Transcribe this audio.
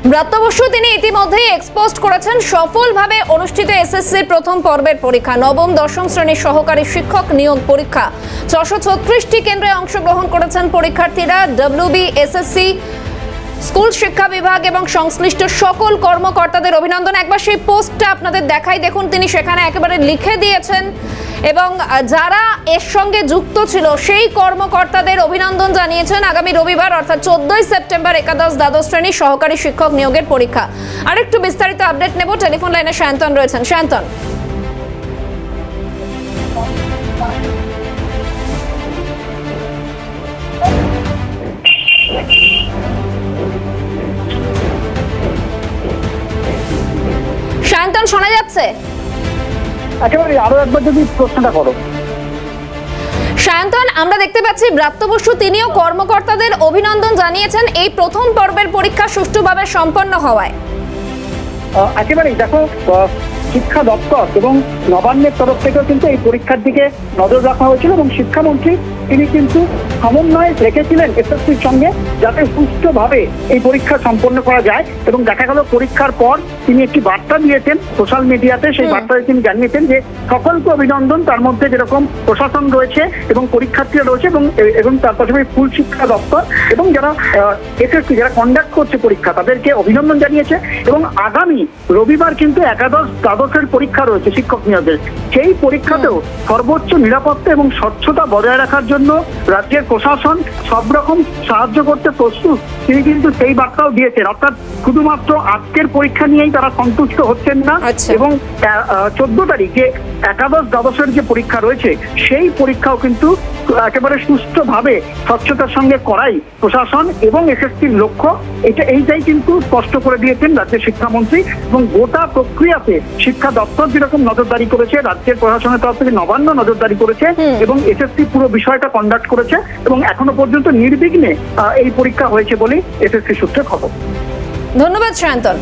ব্রাত্য বসু তিনি ইতিমধ্যেই এক্সপোজ করেছেন সফলভাবে অনুষ্ঠিত এসএসসির প্রথম পর্বের পরীক্ষা নবম দশম শ্রেণীর সহকারী শিক্ষক নিয়োগ পরীক্ষা 636টি কেন্দ্রে অংশগ্রহণ করেছেন পরীক্ষার্থীরা। ডব্লিউবি এসএসসি স্কুল শিক্ষা বিভাগ এবং সংশ্লিষ্ট সকল কর্মকর্তাদের অভিনন্দন। একবার সেই পোস্টটা আপনাদের দেখাই, দেখুন তিনি সেখানে একেবারে লিখে দিয়েছেন এবং যারা এর সঙ্গে যুক্ত ছিল সেই কর্মকর্তাদের অভিনন্দন জানিয়েছেন। আগামী রবিবার অর্থাৎ 14ই সেপ্টেম্বর একাদশ দ্বাদশ শ্রেণীর সহকারী শিক্ষক নিয়োগের পরীক্ষা। আর একটু বিস্তারিত আপডেট নেব, টেলিফোন লাইনে শান্তন রয়েছেন। শান্তন, শান্তন শোনা যাচ্ছে? একেবারে আরো একবার যদি প্রশ্নটা করো। শান্তন, আমরা দেখতে পাচ্ছি ব্রাত্য বসু তিনিও কর্মকর্তাদের অভিনন্দন জানিয়েছেন এই প্রথম পর্বের পরীক্ষা সুষ্ঠুভাবে সম্পন্ন হওয়ায়। একেবারেই দেখো, শিক্ষা দপ্তর এবং নবান্নের তরফ থেকেও কিন্তু এই পরীক্ষার দিকে নজর রাখা হয়েছিল এবং শিক্ষামন্ত্রী তিনি কিন্তু সমন্বয় রেখেছিলেন এসএসসির সঙ্গে যাতে সুষ্ঠুভাবে এই পরীক্ষা সম্পন্ন করা যায়। এবং দেখা গেল পরীক্ষার পর তিনি একটি বার্তা দিয়েছেন সোশ্যাল মিডিয়াতে, সেই বার্তায় তিনি জানিয়েছেন যে সকলকে অভিনন্দন, তার মধ্যে যেরকম প্রশাসন রয়েছে এবং পরীক্ষার্থীরা রয়েছে এবং তার পাশাপাশি স্কুল শিক্ষা দপ্তর এবং যারা এসএসসি যারা কন্ডাক্ট করছে পরীক্ষা তাদেরকে অভিনন্দন জানিয়েছে। এবং আগামী রবিবার কিন্তু একাদশ দ্বাদশের পরীক্ষা রয়েছে শিক্ষক নিয়োগের, সেই পরীক্ষাতেও সর্বোচ্চ নিরাপত্তা এবং স্বচ্ছতা বজায় রাখার জন্য রাজ্যের প্রশাসন সব রকম সাহায্য করতে প্রস্তুত, তিনি কিন্তু সেই বার্তাও দিয়েছেন। অর্থাৎ শুধুমাত্র আজকের পরীক্ষা নিয়েই তারা সন্তুষ্ট হচ্ছেন না এবং 14 তারিখে একাদশ দ্বাদশের যে পরীক্ষা রয়েছে সেই পরীক্ষাও কিন্তু একেবারে সুষ্ঠুভাবে স্বচ্ছতার সঙ্গে করাই প্রশাসন এবং এসএসসির লক্ষ্য, এইটাই কিন্তু স্পষ্ট করে দিয়েছেন রাজ্যের শিক্ষামন্ত্রী। এবং গোটা প্রক্রিয়াতে শিক্ষা দপ্তর যেরকম নজরদারি করেছে, রাজ্যের প্রশাসনের তরফ থেকে নবান্ন নজরদারি করেছে এবং এসএসসি পুরো বিষয়টা কন্ডাক্ট করেছে এবং এখনো পর্যন্ত নির্বিঘ্নে এই পরীক্ষা হয়েছে বলেই এসএসসি সূত্রে খবর। ধন্যবাদ শান্তন।